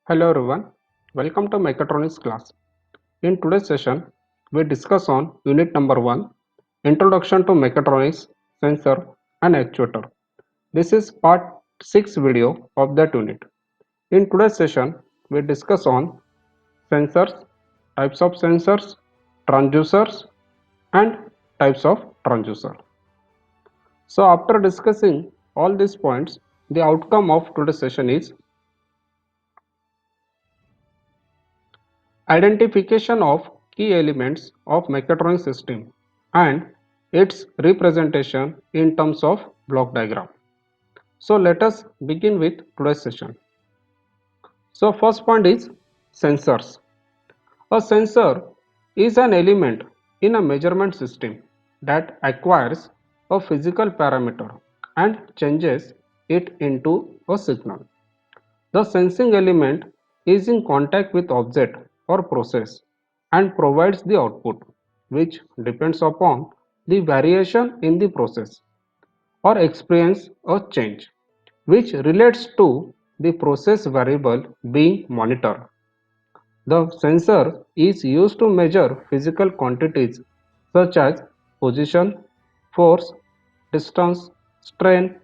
Hello everyone, welcome to Mechatronics class. In today's session, we discuss on unit number 1, Introduction to Mechatronics, Sensor and Actuator. This is part 6 video of that unit. In today's session, we discuss on sensors, types of sensors, transducers and types of transducer. So after discussing all these points, the outcome of today's session is identification of key elements of mechatronic system and its representation in terms of block diagram. So let us begin with today's session. So first point is sensors. A sensor is an element in a measurement system that acquires a physical parameter and changes it into a signal. The sensing element is in contact with object or process and provides the output, which depends upon the variation in the process or experience a change, which relates to the process variable being monitored. The sensor is used to measure physical quantities such as position, force, distance, strain,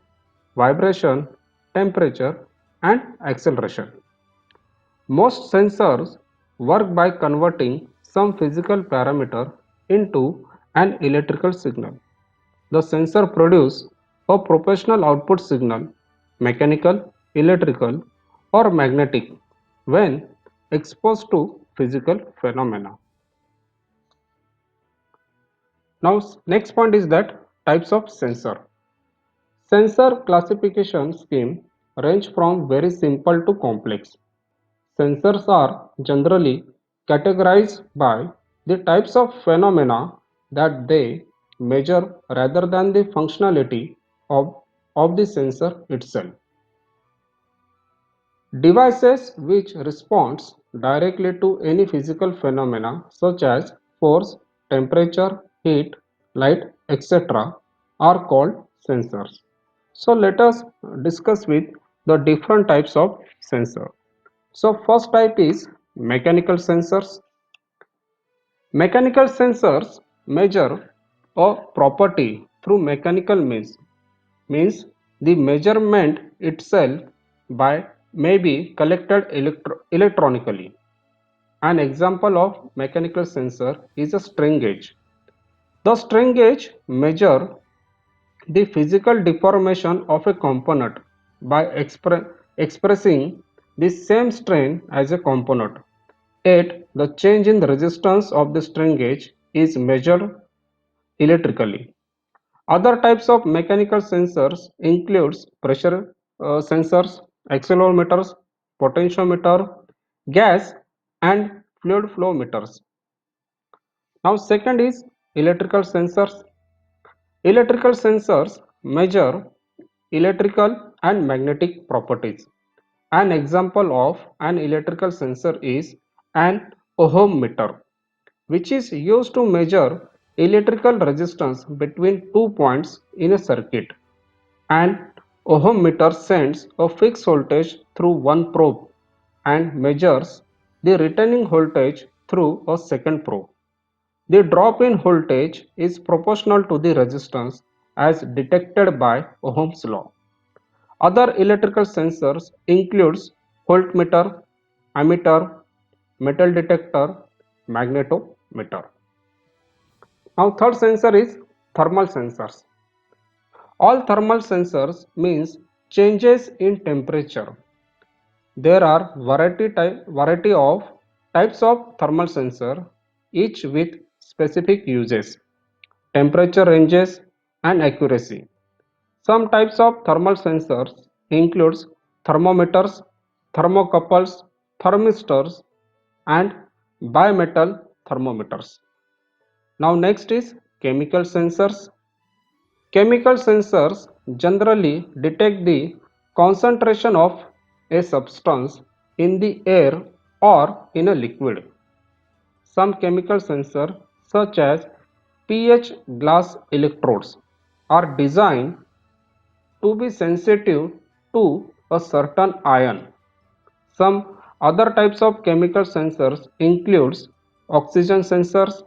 vibration, temperature, and acceleration. Most sensors work by converting some physical parameter into an electrical signal. The sensor produces a proportional output signal, mechanical, electrical, or magnetic, when exposed to physical phenomena. Now, next point is that types of sensor. Sensor classification scheme range from very simple to complex. Sensors are generally categorized by the types of phenomena that they measure rather than the functionality of the sensor itself. Devices which responds directly to any physical phenomena such as force, temperature, heat, light, etc. are called sensors. So let us discuss with the different types of sensor. So first type is mechanical sensors. Mechanical sensors measure a property through mechanical means the measurement itself by may be collected electronically. An example of mechanical sensor is a strain gauge. The strain gauge measure the physical deformation of a component by expressing the same strain as a component. Yet, the change in the resistance of the strain gauge is measured electrically. Other types of mechanical sensors includes pressure sensors, accelerometers, potentiometer, gas and fluid flow meters. Now second is electrical sensors. Electrical sensors measure electrical and magnetic properties. An example of an electrical sensor is an ohm meter, which is used to measure electrical resistance between 2 points in a circuit. An ohm meter sends a fixed voltage through one probe and measures the returning voltage through a second probe. The drop in voltage is proportional to the resistance as detected by Ohm's law. Other electrical sensors includes voltmeter, ammeter, metal detector, magnetometer. Now third sensor is thermal sensors. All thermal sensors means changes in temperature. There are variety of types of thermal sensor, each with specific uses, temperature ranges and accuracy. Some types of thermal sensors includes thermometers, thermocouples, thermistors and bimetal thermometers. Now next is chemical sensors. Chemical sensors generally detect the concentration of a substance in the air or in a liquid. Some chemical sensors such as pH glass electrodes are designed to be sensitive to a certain ion. Some Other types of chemical sensors includes oxygen sensors,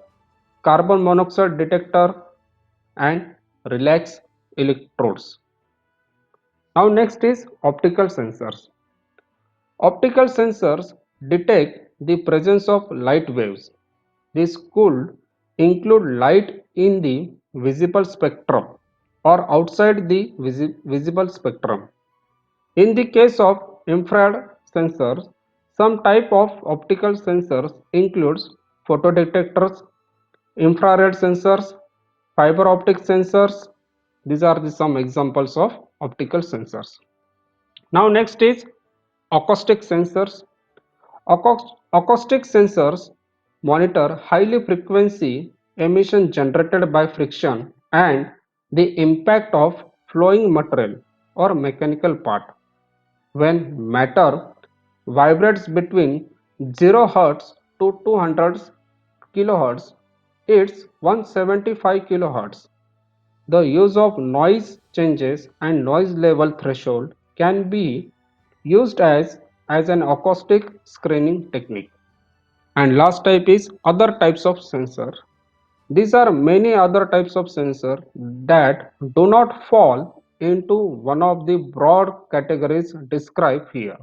carbon monoxide detector, and relax electrodes. Now next is optical sensors. Optical sensors detect the presence of light waves. This could include light in the visible spectrum or outside the visible spectrum. In the case of infrared sensors, some type of optical sensors includes photodetectors, infrared sensors, fiber optic sensors. These are some examples of optical sensors. Now next is acoustic sensors. Acoustic sensors monitor highly frequency emission generated by friction and the impact of flowing material or mechanical part. When matter vibrates between 0 Hz to 200 kHz, it's 175 kHz. The use of noise changes and noise level threshold can be used as an acoustic screening technique. And last type is other types of sensor. These are many other types of sensor that do not fall into one of the broad categories described here.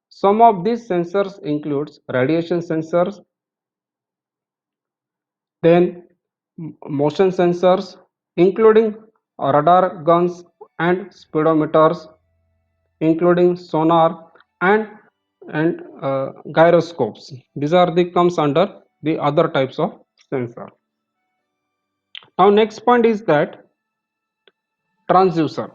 Some of these sensors includes radiation sensors, then motion sensors, including radar guns and speedometers, including sonar and gyroscopes. These are the comes under the other types of sensor. Now next point is that transducer.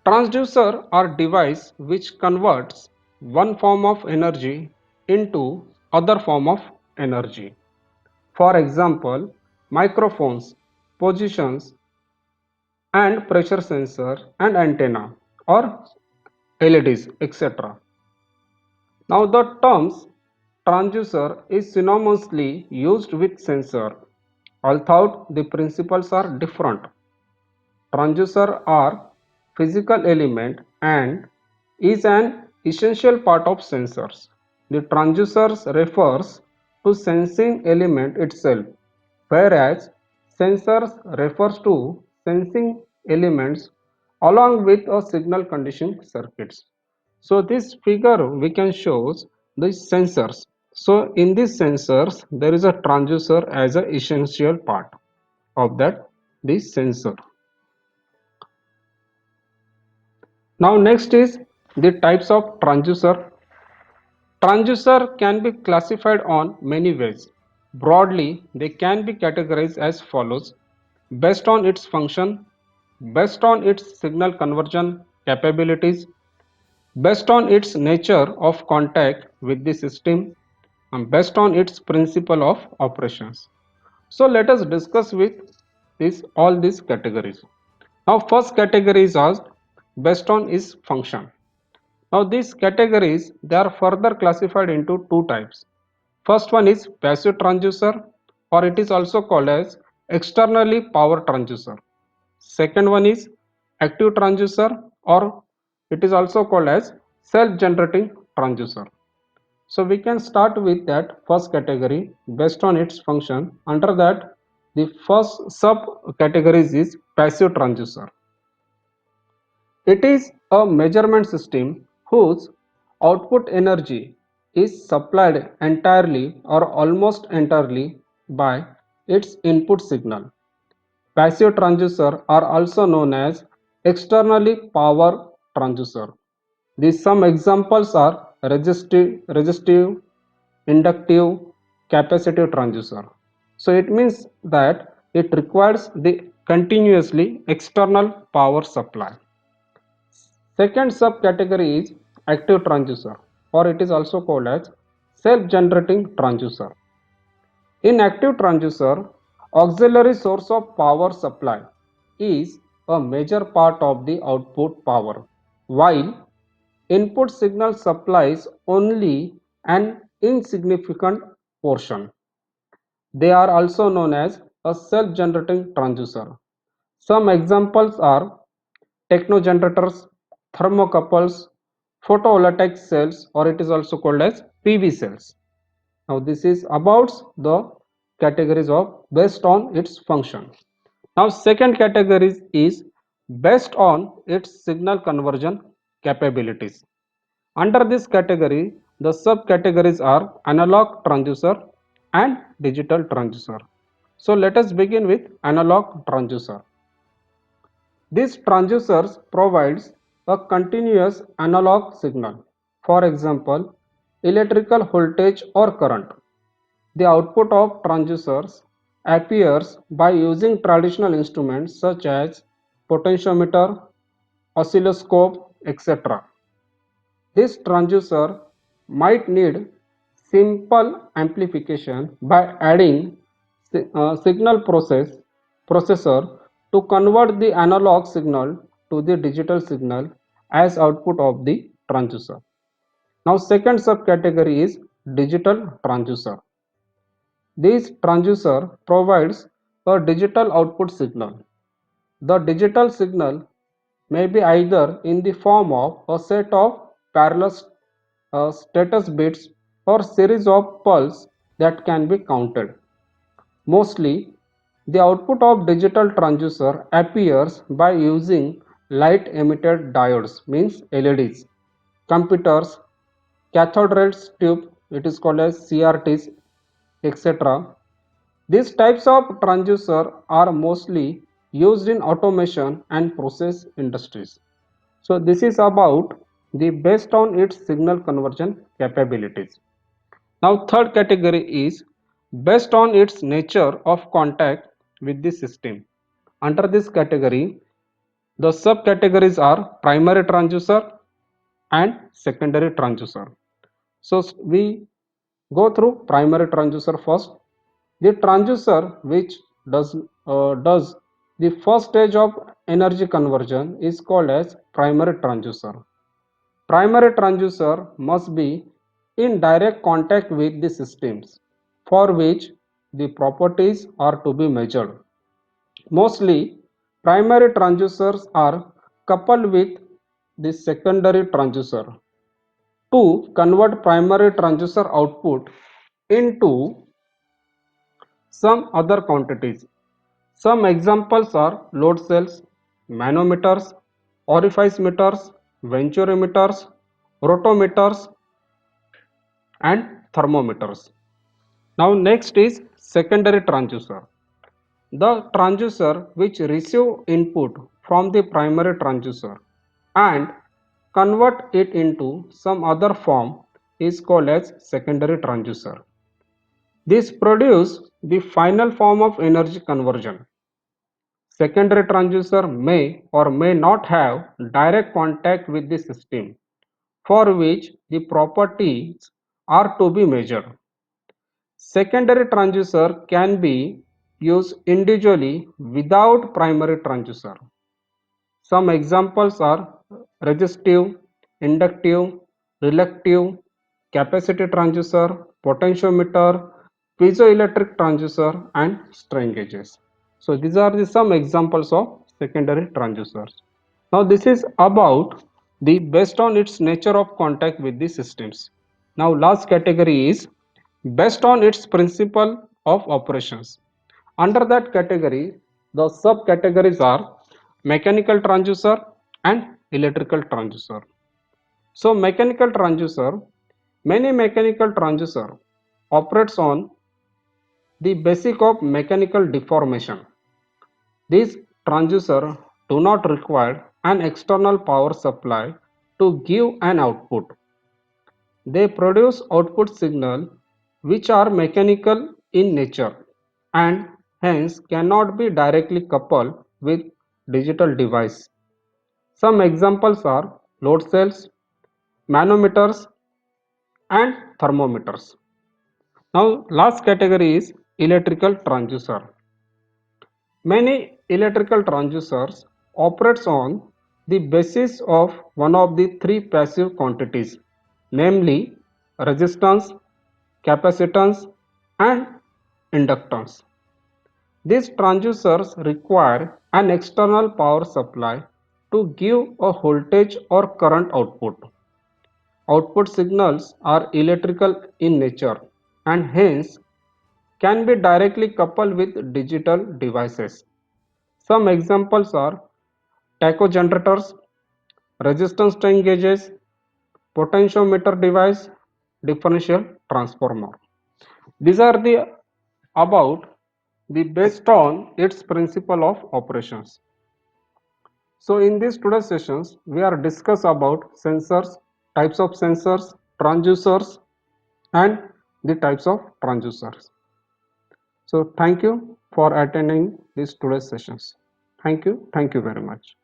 Transducer are device which converts one form of energy into other form of energy. For example, microphones, positions and pressure sensor and antenna or LEDs, etc. Now the terms transducer is synonymously used with sensor, although the principles are different. Transducer are physical element and is an essential part of sensors. The transducers refers to sensing element itself, whereas sensors refers to sensing elements along with a signal conditioning circuits. So this figure we can shows the sensors. So in these sensors there is a transducer as an essential part of that this sensor. Now next is the types of transducer. Transducer can be classified on many ways. Broadly, they can be categorized as follows: based on its function, based on its signal conversion capabilities, based on its nature of contact with the system, and based on its principle of operations. So let us discuss with this all these categories. Now first category is asked based on its function. Now these categories they are further classified into two types. First one is passive transducer, or it is also called as externally power transducer. Second one is active transducer, or it is also called as self-generating transducer. So we can start with that first category based on its function. Under that, the first subcategory is passive transducer. It is a measurement system whose output energy is supplied entirely or almost entirely by its input signal. Passive transducers are also known as externally power transducer. These some examples are resistive, inductive, capacitive transducer. So it means that it requires the continuously external power supply. Second subcategory is active transducer, or it is also called as self-generating transducer. In active transducer, auxiliary source of power supply is a major part of the output power, while input signal supplies only an insignificant portion. They are also known as a self-generating transducer. Some examples are technogenerators, thermocouples, photovoltaic cells, or it is also called as PV cells. Now this is about the categories of based on its function. Now second category is based on its signal conversion capabilities. Under this category, the subcategories are analog transducer and digital transducer. So let us begin with analog transducer. These transducers provides a continuous analog signal. For example, electrical voltage or current. The output of transducers appears by using traditional instruments such as potentiometer, oscilloscope, etc. This transducer might need simple amplification by adding signal processor to convert the analog signal to the digital signal as output of the transducer. Now second subcategory is digital transducer. This transducer provides a digital output signal. The digital signal may be either in the form of a set of parallel status bits or series of pulses that can be counted. Mostly, the output of digital transducer appears by using light emitted diodes, means LEDs, computers, cathode ray tube, it is called as CRTs, etc. These types of transducer are mostly used in automation and process industries. So this is about the based on its signal conversion capabilities. Now third category is based on its nature of contact with the system. Under this category, the subcategories are primary transducer and secondary transducer. So we go through primary transducer first. The transducer which does the first stage of energy conversion is called as primary transducer. Primary transducer must be in direct contact with the systems for which the properties are to be measured. Mostly, primary transducers are coupled with the secondary transducer to convert primary transducer output into some other quantities. Some examples are load cells, manometers, orifice meters, venturimeters, rotometers, and thermometers. Now next is secondary transducer. The transducer which receive input from the primary transducer and convert it into some other form is called as secondary transducer. This produce the final form of energy conversion. Secondary transducer may or may not have direct contact with the system for which the properties are to be measured. Secondary transducer can be used individually without primary transducer. Some examples are resistive, inductive, reluctive, capacitive transducer, potentiometer, piezoelectric transducer, and strain gauges. So these are some examples of secondary transducers. Now this is about the based on its nature of contact with the systems. Now last category is based on its principle of operations. Under that category, the subcategories are mechanical transducer and electrical transducer. So mechanical transducer, many mechanical transducer operates on the basic of mechanical deformation. These transducers do not require an external power supply to give an output. They produce output signal which are mechanical in nature and hence cannot be directly coupled with digital device. Some examples are load cells, manometers, and thermometers. Now last category is electrical transducer. Many electrical transducers operates on the basis of one of the three passive quantities, namely resistance, capacitance, and inductance. These transducers require an external power supply to give a voltage or current output. Output signals are electrical in nature and hence can be directly coupled with digital devices. Some examples are tachogenerators, resistance strain gauges, potentiometer device, differential transformer. These are the about the based on its principle of operations. So in these today's sessions, we are discuss about sensors, types of sensors, transducers, and the types of transducers. So thank you for attending these today's sessions. Thank you very much.